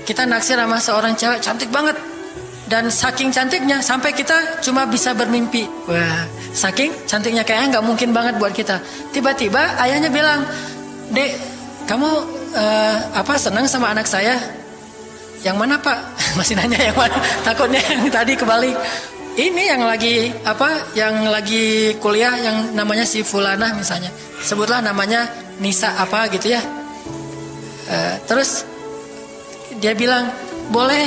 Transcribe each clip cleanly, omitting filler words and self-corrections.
kita naksir sama seorang cewek cantik banget. Dan saking cantiknya sampai kita cuma bisa bermimpi. Wah, saking cantiknya kayaknya nggak mungkin banget buat kita. Tiba-tiba ayahnya bilang, "Dek, kamu senang sama anak saya?" "Yang mana, Pak?" Masih nanya yang mana. Takutnya yang tadi kebalik. Ini yang lagi kuliah yang namanya si Fulanah misalnya. Sebutlah namanya Nisa apa gitu ya. Terus dia bilang, "Boleh,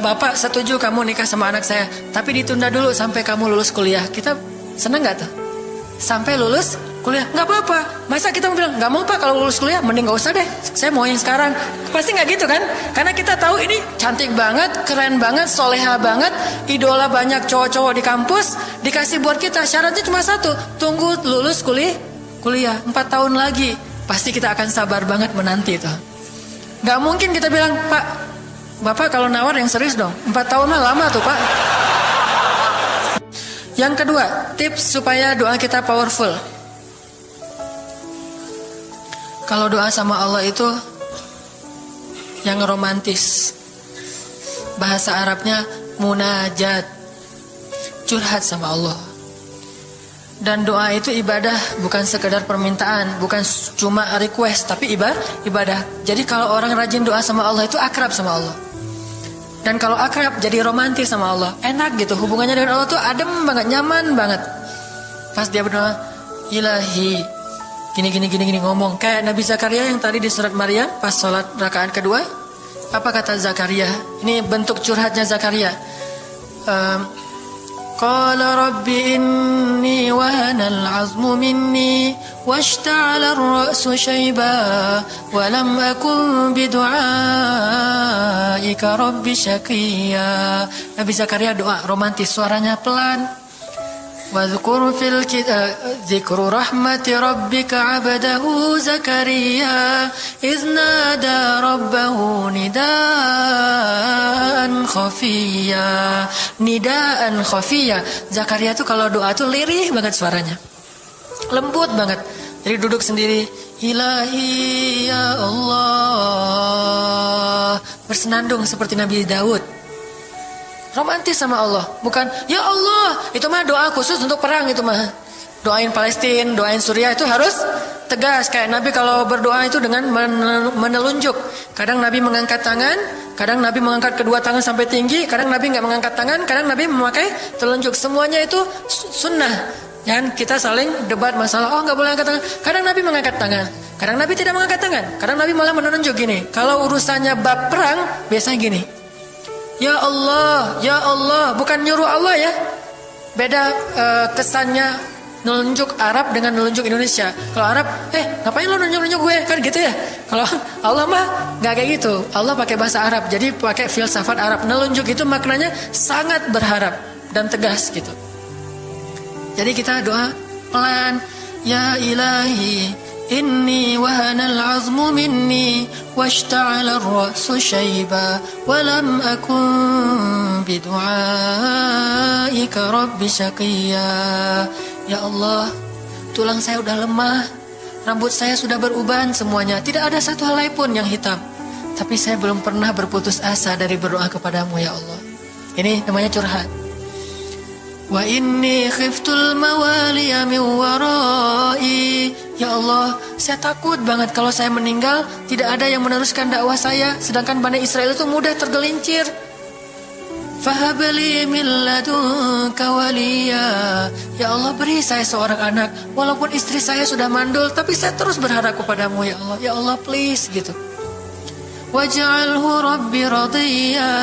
Bapak setuju kamu nikah sama anak saya, tapi ditunda dulu sampai kamu lulus kuliah." Kita seneng gak tuh? Sampai lulus kuliah, nggak apa-apa. Masa kita mau bilang, nggak mau Pak, kalau lulus kuliah mending nggak usah deh, saya mau yang sekarang. Pasti nggak gitu kan? Karena kita tahu ini cantik banget, keren banget, soleha banget, idola banyak cowok-cowok di kampus, dikasih buat kita. Syaratnya cuma satu, tunggu lulus kuliah 4 tahun lagi. Pasti kita akan sabar banget menanti tuh. Nggak mungkin kita bilang, "Pak, Bapak kalau nawar yang serius dong, 4 tahun mah lama tuh Pak." Yang kedua, tips supaya doa kita powerful. Kalau doa sama Allah itu yang romantis. Bahasa Arabnya munajat, curhat sama Allah. Dan doa itu ibadah, bukan sekedar permintaan, bukan cuma request, tapi ibadah. Jadi kalau orang rajin doa sama Allah itu akrab sama Allah. Dan kalau akrab jadi romantis sama Allah, enak gitu, hubungannya dengan Allah tuh adem banget, nyaman banget. Pas dia berdoa, Ilahi, gini ngomong kayak Nabi Zakaria yang tadi di surat Maryam pas sholat rakaat kedua. Apa kata Zakaria? Ini bentuk curhatnya Zakaria. Qala rabbi inni wahana al-'azmu minni washta'ala ar-ra'su shayba wa lam akun bidu'aika rabbi syaqiyya. Nabi Zakaria doa romantis, suaranya pelan. Wadhkur fil dzikru rahmati rabbika 'abdahu Zakaria idz nada rabbahu nidaan khafiyya. Zakaria tuh kalau doa tuh lirih banget suaranya, lembut banget. Jadi duduk sendiri, Ilahi ya Allah, bersenandung seperti Nabi Daud. Romantis sama Allah, bukan ya Allah, itu mah doa khusus untuk perang, itu mah doain Palestina, doain Suriah itu harus tegas. Kayak Nabi kalau berdoa itu dengan menelunjuk. Kadang Nabi mengangkat tangan, kadang Nabi mengangkat kedua tangan sampai tinggi, kadang Nabi nggak mengangkat tangan, kadang Nabi memakai telunjuk. Semuanya itu sunnah. Jangan kita saling debat masalah, oh nggak boleh angkat tangan. Kadang Nabi mengangkat tangan, kadang Nabi tidak mengangkat tangan, kadang Nabi malah menunjuk gini. Kalau urusannya bab perang, biasanya gini. Ya Allah, bukan nyuruh Allah ya. Beda kesannya nelunjuk Arab dengan nelunjuk Indonesia. Kalau Arab, ngapain lo nunjuk gue? Kan gitu ya. Kalau Allah mah nggak kayak gitu. Allah pakai bahasa Arab, jadi pakai filsafat Arab. Nelunjuk itu maknanya sangat berharap dan tegas gitu. Jadi kita doa pelan. Ya Ilahi, inni wahana al-'azmu minni washta'ala ar-ra'su shayba wa lam akun bidu'aika rabbi syaqiyya. Ya Allah, tulang saya udah lemah, rambut saya sudah beruban semuanya, tidak ada satu helai pun yang hitam. Tapi saya belum pernah berputus asa dari berdoa kepadamu ya Allah. Ini namanya curhat. Wa inni khiftul mawaliya min warai. Ya Allah, saya takut banget kalau saya meninggal tidak ada yang meneruskan dakwah saya, sedangkan Bani Israel itu mudah tergelincir. Fahabli min ladunka waliya. Ya Allah, beri saya seorang anak, walaupun istri saya sudah mandul, tapi saya terus berharap kepadamu ya Allah. Ya Allah, please gitu. Waj'alhu rabbi radiyya.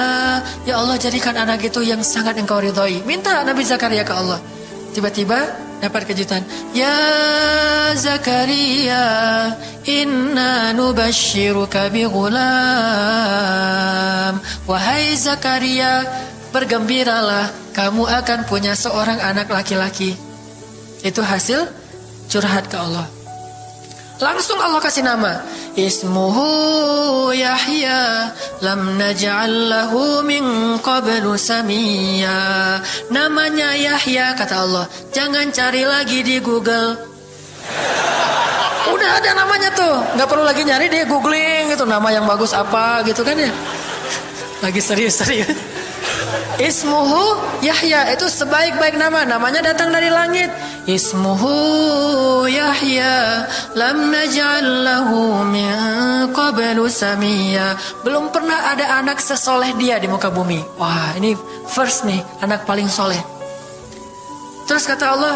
Ya Allah, jadikan anak itu yang sangat engkau ridhoi. Minta Nabi Zakaria ke Allah. Tiba-tiba dapat kejutan. Ya Zakaria, inna nubashiruka bi ghulam. Wahai Zakaria, bergembiralah, kamu akan punya seorang anak laki-laki. Itu hasil curhat ke Allah. Langsung Allah kasih nama, Ismuhu Yahya lam naj'al lahu min qablu samiyya. Namanya Yahya, kata Allah. Jangan cari lagi di Google. Udah ada namanya tuh, nggak perlu lagi nyari, dia googling gitu nama yang bagus apa gitu kan ya. Lagi serius-serius. Ismuhu Yahya, itu sebaik-baik nama. Namanya datang dari langit. Ismuhu Yahya lam naj'al lahu min qablu samia. Belum pernah ada anak sesoleh dia di muka bumi. Wah, ini first nih, anak paling soleh. Terus kata Allah,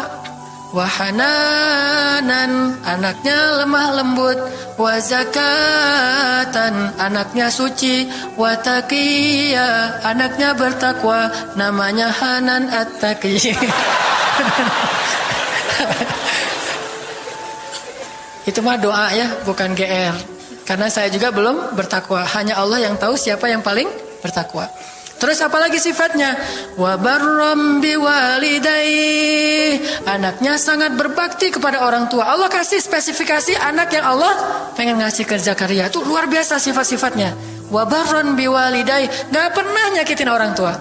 wahananan, anaknya lemah lembut, wazakatan, anaknya suci, wataqiya, anaknya bertakwa, namanya Hanan At-Taqi. Itu mah doa ya, bukan GR. Karena saya juga belum bertakwa. Hanya Allah yang tahu siapa yang paling bertakwa. Terus apalagi sifatnya? Wa barram biwalidayhi, anaknya sangat berbakti kepada orang tua. Allah kasih spesifikasi anak yang Allah pengen ngasih ke Zakaria. Itu luar biasa sifat-sifatnya. Wa barran biwalidayhi, enggak pernah nyakitin orang tua.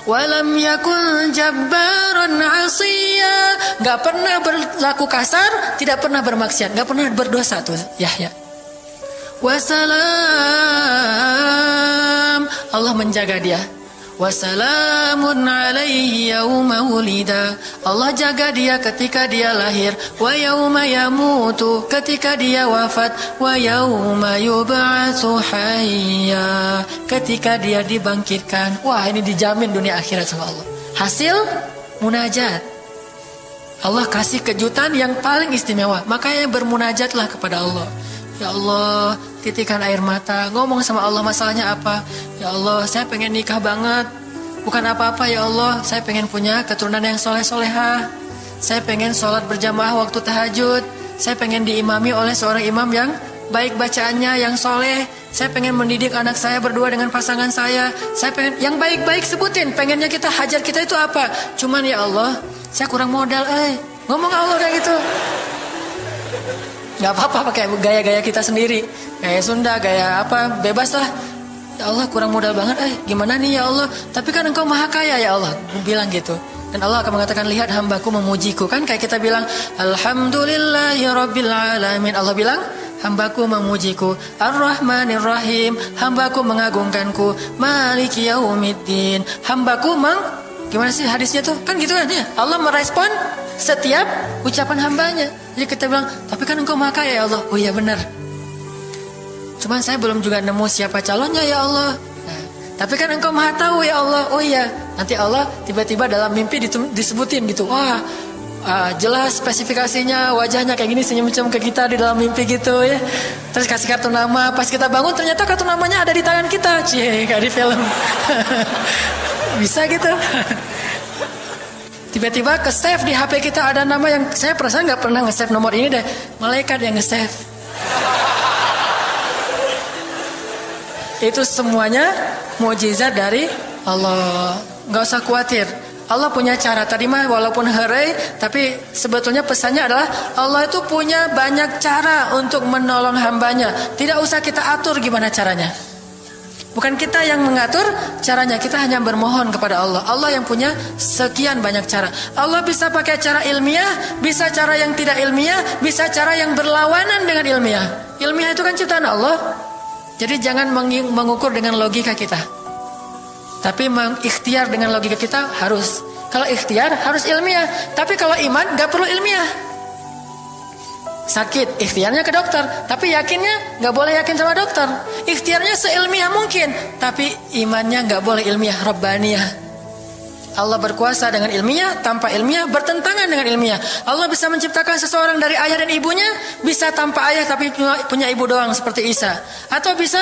Walam yakun jabbaran 'asiya, enggak pernah berlaku kasar, tidak pernah bermaksiat, enggak pernah berdosa tuh Yahya. Wassalam, Allah menjaga dia. Wassalamun alaihi yauma wulida, Allah jaga dia ketika dia lahir. Wa yauma yamutu, ketika dia wafat. Wa yauma yub'atsu hayya, ketika dia dibangkitkan. Wah, ini dijamin dunia akhirat sama Allah. Hasil munajat. Allah kasih kejutan yang paling istimewa. Makanya bermunajatlah kepada Allah. Ya Allah, titikan air mata, ngomong sama Allah masalahnya apa. Ya Allah, saya pengen nikah banget. Bukan apa-apa ya Allah, saya pengen punya keturunan yang soleh-solehah. Saya pengen sholat berjamaah waktu tahajud. Saya pengen diimami oleh seorang imam yang baik bacaannya, yang soleh. Saya pengen mendidik anak saya berdua dengan pasangan saya. Saya pengen yang baik-baik, sebutin. Pengennya kita, hajat kita itu apa. Cuman ya Allah, saya kurang modal. Ngomong Allah kayak gitu. Gak apa-apa pakai gaya-gaya kita sendiri, gaya Sunda, gaya apa, bebas lah. Ya Allah, kurang modal banget, gimana nih ya Allah, tapi kan engkau maha kaya ya Allah, bilang gitu. Dan Allah akan mengatakan, lihat hambaku memujiku. Kan kayak kita bilang alhamdulillahi rabbil alamin, Allah bilang hambaku memujiku. Ar-Rahmanir Rahim, hambaku mengagungkanku. Maliki yaumiddin, hambaku gimana sih hadisnya tuh, kan gitu kan ya. Allah merespon setiap ucapan hambanya. Jadi kita bilang, tapi kan engkau maha kaya ya Allah. Oh iya benar, cuman saya belum juga nemu siapa calonnya ya Allah. Tapi kan engkau maha tahu ya Allah. Oh iya, nanti Allah tiba-tiba dalam mimpi disebutin gitu. Wah, jelas spesifikasinya, wajahnya kayak gini, senyum-senyum ke kita di dalam mimpi gitu ya. Terus kasih kartu nama, pas kita bangun ternyata kartu namanya ada di tangan kita. Cie, kayak di film. Bisa gitu. Tiba-tiba ke save di HP kita ada nama yang saya perasaan nggak pernah nge-save nomor ini deh. Malaikat yang nge-save. Itu semuanya mukjizat dari Allah. Nggak usah khawatir. Allah punya cara. Tadi mah walaupun herai, tapi sebetulnya pesannya adalah Allah itu punya banyak cara untuk menolong hambanya. Tidak usah kita atur gimana caranya. Bukan kita yang mengatur caranya, kita hanya bermohon kepada Allah. Allah yang punya sekian banyak cara. Allah bisa pakai cara ilmiah, bisa cara yang tidak ilmiah, bisa cara yang berlawanan dengan ilmiah. Ilmiah itu kan ciptaan Allah. Jadi jangan mengukur dengan logika kita, tapi mengikhtiar dengan logika kita harus. Kalau ikhtiar harus ilmiah, tapi kalau iman gak perlu ilmiah. Sakit, ikhtiarnya ke dokter, tapi yakinnya gak boleh yakin sama dokter. Ikhtiarnya seilmiah mungkin, tapi imannya gak boleh ilmiah, rabbaniyah. Allah berkuasa dengan ilmiah, tanpa ilmiah bertentangan dengan ilmiah. Allah bisa menciptakan seseorang dari ayah dan ibunya, bisa tanpa ayah tapi punya ibu doang seperti Isa. Atau bisa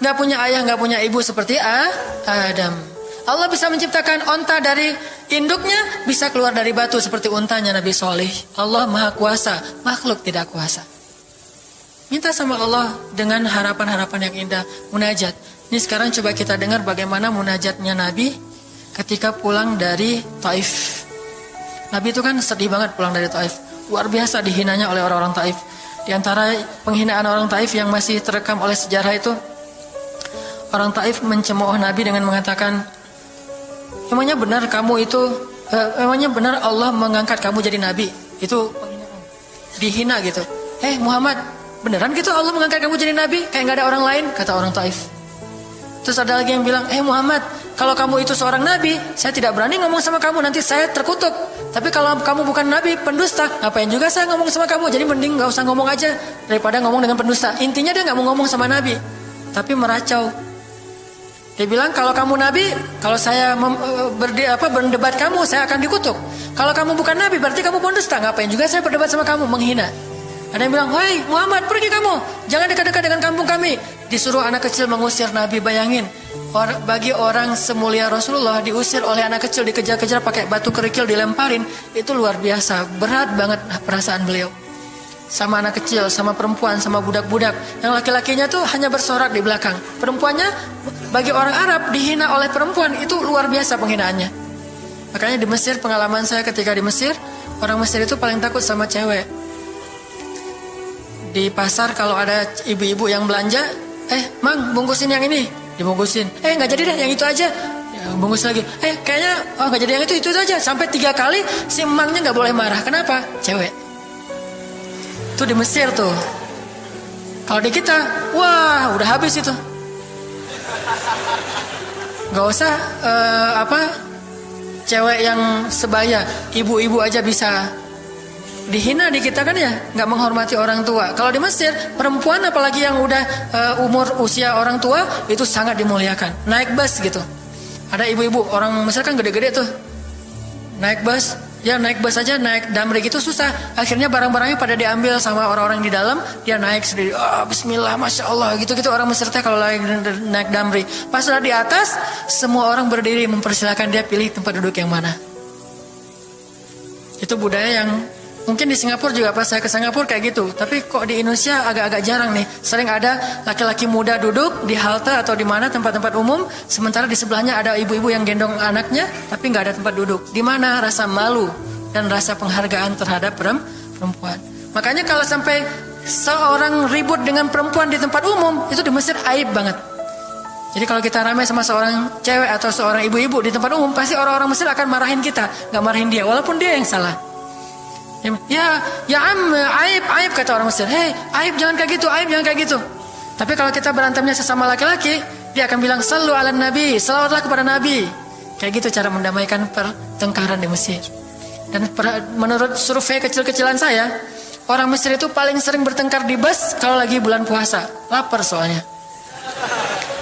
gak punya ayah, gak punya ibu seperti Adam. Allah bisa menciptakan onta dari induknya, bisa keluar dari batu seperti untanya Nabi Soleh. Allah maha kuasa, makhluk tidak kuasa. Minta sama Allah dengan harapan-harapan yang indah, munajat. Ini sekarang coba kita dengar bagaimana munajatnya Nabi ketika pulang dari Taif. Nabi itu kan sedih banget pulang dari Taif. Luar biasa dihinanya oleh orang-orang Taif. Di antara penghinaan orang Taif yang masih terekam oleh sejarah itu, orang Taif mencemooh Nabi dengan mengatakan, emangnya benar kamu itu, emangnya benar Allah mengangkat kamu jadi Nabi? Itu penghinaan, dihina gitu. Muhammad, beneran gitu Allah mengangkat kamu jadi Nabi? Kayak gak ada orang lain, kata orang Taif. Terus ada lagi yang bilang, Muhammad, kalau kamu itu seorang nabi, saya tidak berani ngomong sama kamu, nanti saya terkutuk. Tapi kalau kamu bukan nabi, pendusta, ngapain juga saya ngomong sama kamu? Jadi mending gak usah ngomong aja daripada ngomong dengan pendusta. Intinya dia gak mau ngomong sama nabi, tapi meracau. Dia bilang, kalau kamu nabi, kalau saya berdebat kamu, saya akan dikutuk. Kalau kamu bukan nabi, berarti kamu pendusta. Ngapain juga saya berdebat sama kamu, menghina. Ada yang bilang, "Hei Muhammad, pergi kamu, jangan dekat-dekat dengan kampung kami." Disuruh anak kecil mengusir Nabi. Bayangin, bagi orang semulia Rasulullah diusir oleh anak kecil, dikejar-kejar pakai batu kerikil, dilemparin, itu luar biasa, berat banget perasaan beliau. Sama anak kecil, sama perempuan, sama budak-budak. Yang laki-lakinya tuh hanya bersorak di belakang. Perempuannya, bagi orang Arab, dihina oleh perempuan, itu luar biasa penghinaannya. Makanya di Mesir, pengalaman saya ketika di Mesir, orang Mesir itu paling takut sama cewek. Di pasar kalau ada ibu-ibu yang belanja, Mang, bungkusin yang ini, dibungkusin. Nggak jadi deh, yang itu aja. Ya, bungkus lagi. Kayaknya nggak jadi yang itu aja. Sampai 3 kali si emangnya nggak boleh marah. Kenapa? Cewek. Itu di Mesir tuh. Kalau di kita, wah, udah habis itu. Nggak usah cewek yang sebaya, ibu-ibu aja bisa dihina di kita kan ya, nggak menghormati orang tua. Kalau di Mesir, perempuan apalagi yang udah usia orang tua itu sangat dimuliakan. Naik bus gitu, ada ibu-ibu orang Mesir kan gede-gede tuh, naik bus, ya naik bus aja, naik damri gitu susah. Akhirnya barang-barangnya pada diambil sama orang-orang di dalam, dia naik sendiri. Bismillah, masya Allah, gitu-gitu orang Mesir teh kalau lagi naik damri. Pas sudah di atas, semua orang berdiri mempersilahkan dia pilih tempat duduk yang mana. Itu budaya yang mungkin di Singapura juga, pas saya ke Singapura kayak gitu. Tapi kok di Indonesia agak-agak jarang nih. Sering ada laki-laki muda duduk di halte atau di mana tempat-tempat umum, sementara di sebelahnya ada ibu-ibu yang gendong anaknya, tapi nggak ada tempat duduk. Di mana rasa malu dan rasa penghargaan terhadap perempuan. Makanya kalau sampai seorang ribut dengan perempuan di tempat umum, itu di Mesir aib banget. Jadi kalau kita ramai sama seorang cewek atau seorang ibu-ibu di tempat umum, pasti orang-orang Mesir akan marahin kita, nggak marahin dia, walaupun dia yang salah. Ya aib kata orang Mesir. Aib jangan kayak gitu, aib jangan kayak gitu. Tapi kalau kita berantemnya sesama laki-laki, dia akan bilang sallu ala nabi, salawatlah kepada nabi. Kayak gitu cara mendamaikan pertengkaran di Mesir. Dan menurut survei kecil-kecilan saya, orang Mesir itu paling sering bertengkar di bus kalau lagi bulan puasa, lapar soalnya.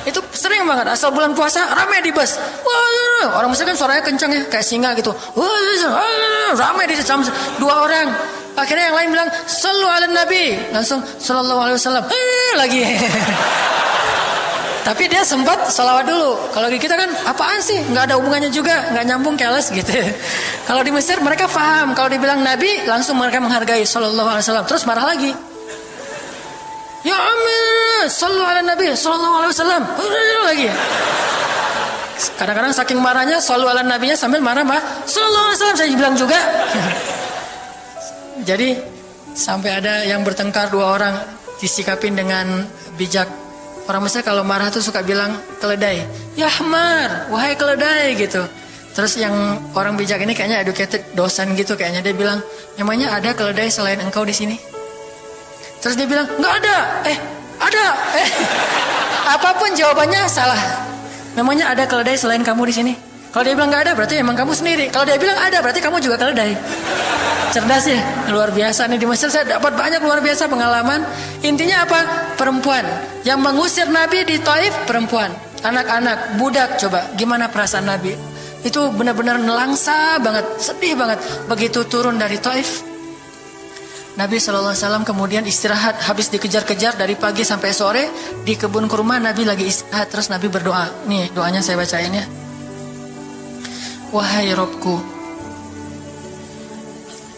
Itu sering banget, asal bulan puasa ramai di bus. Wah, orang Mesir kan suaranya kencang ya, kayak singa gitu. Wah, ramai di jam 2 orang. Akhirnya yang lain bilang sallu ala nabi, langsung sallallahu alaihi wasallam. Lagi. Tapi dia sempat salawat dulu. Kalau di kita kan apaan sih? Nggak ada hubungannya juga, nggak nyambung, keles gitu. Kalau di Mesir mereka paham, kalau dibilang nabi langsung mereka menghargai sallallahu alaihi wasallam. Terus marah lagi. Ya amin, sallu ala nabi sallallahu alaihi wasallam. Lagi. Kadang-kadang saking marahnya sallu ala nabinya sambil marah sallallahu alaihi wasallam, saya bilang juga. Jadi sampai ada yang bertengkar 2 orang disikapin dengan bijak. Orang Mesir kalau marah tuh suka bilang keledai. Ya Ahmar, wahai keledai gitu. Terus yang orang bijak ini kayaknya educated dosen gitu kayaknya, dia bilang, "Memangnya ada keledai selain engkau di sini?" Terus dia bilang, "Nggak ada." Ada. Apapun jawabannya salah. Memangnya ada keledai selain kamu di sini? Kalau dia bilang nggak ada, berarti emang kamu sendiri. Kalau dia bilang ada, berarti kamu juga keledai. Cerdas ya, luar biasa nih di Mesir. Saya dapat banyak luar biasa pengalaman. Intinya apa? Perempuan yang mengusir Nabi di Taif, perempuan, anak-anak, budak. Coba gimana perasaan Nabi? Itu benar-benar nelangsa banget, sedih banget. Begitu turun dari Taif, Nabi SAW kemudian istirahat, habis dikejar-kejar dari pagi sampai sore di kebun kurma. Nabi lagi istirahat, terus Nabi berdoa. Nih doanya saya bacain ya. Wahai Robku,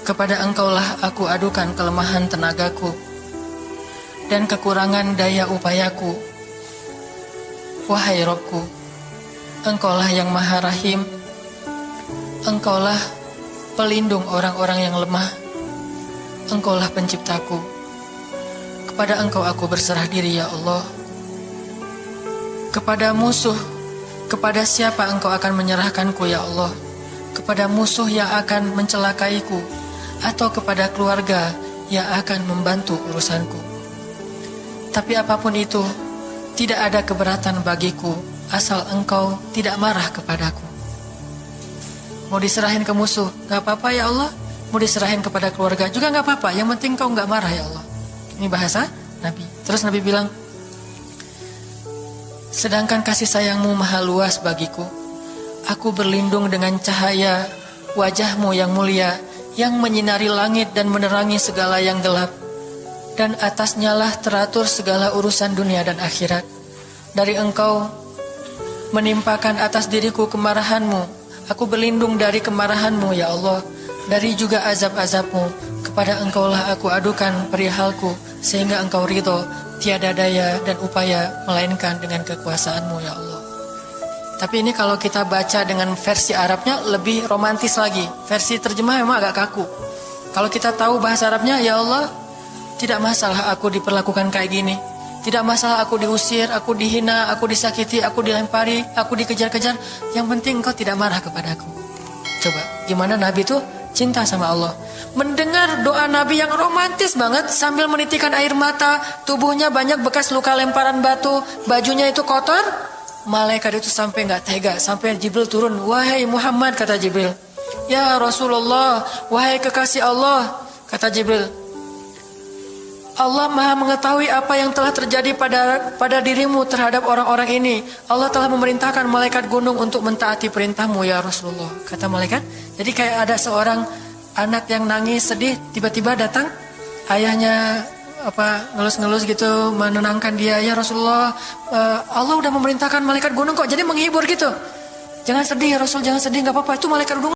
kepada engkaulah aku adukan kelemahan tenagaku dan kekurangan daya upayaku. Wahai Robku, engkaulah yang maha rahim, engkaulah pelindung orang-orang yang lemah. Engkaulah penciptaku. Kepada engkau aku berserah diri ya Allah. Kepada musuh, kepada siapa engkau akan menyerahkanku ya Allah? Kepada musuh yang akan mencelakaiku, atau kepada keluarga yang akan membantu urusanku? Tapi apapun itu, tidak ada keberatan bagiku asal engkau tidak marah kepadaku. Mau diserahin ke musuh, gak apa-apa ya Allah. Mau diserahin kepada keluarga juga gak apa-apa. Yang penting kau gak marah ya Allah. Ini bahasa Nabi. Terus Nabi bilang, sedangkan kasih sayangmu maha luas bagiku, aku berlindung dengan cahaya wajahmu yang mulia, yang menyinari langit dan menerangi segala yang gelap. Dan atasnya lah teratur segala urusan dunia dan akhirat. Dari engkau menimpakan atas diriku kemarahanmu. Aku berlindung dari kemarahanmu ya Allah, dari juga azab-azabmu. Kepada engkaulah aku adukan perihalku, sehingga engkau ridho. Tiada daya dan upaya melainkan dengan kekuasaanmu ya Allah. Tapi ini kalau kita baca dengan versi Arabnya lebih romantis lagi. Versi terjemah memang agak kaku. Kalau kita tahu bahasa Arabnya, ya Allah, tidak masalah aku diperlakukan kayak gini. Tidak masalah aku diusir, aku dihina, aku disakiti, aku dilempari, aku dikejar-kejar. Yang penting engkau tidak marah kepadaku. Coba, gimana Nabi itu cinta sama Allah. Mendengar doa Nabi yang romantis banget sambil menitikan air mata. Tubuhnya banyak bekas luka lemparan batu. Bajunya itu kotor. Malaikat itu sampai gak tega. Sampai Jibril turun. Wahai Muhammad, kata Jibril. Ya Rasulullah, wahai kekasih Allah, kata Jibril. Allah maha mengetahui apa yang telah terjadi pada dirimu terhadap orang-orang ini. Allah telah memerintahkan malaikat gunung untuk mentaati perintahmu ya Rasulullah, kata malaikat. Jadi kayak ada seorang anak yang nangis sedih, tiba-tiba datang ayahnya ngelus-ngelus gitu, menenangkan dia. Ya Rasulullah, Allah udah memerintahkan malaikat gunung kok, jadi menghibur gitu. Jangan sedih ya Rasul, jangan sedih, gak apa-apa. Itu malaikat gunung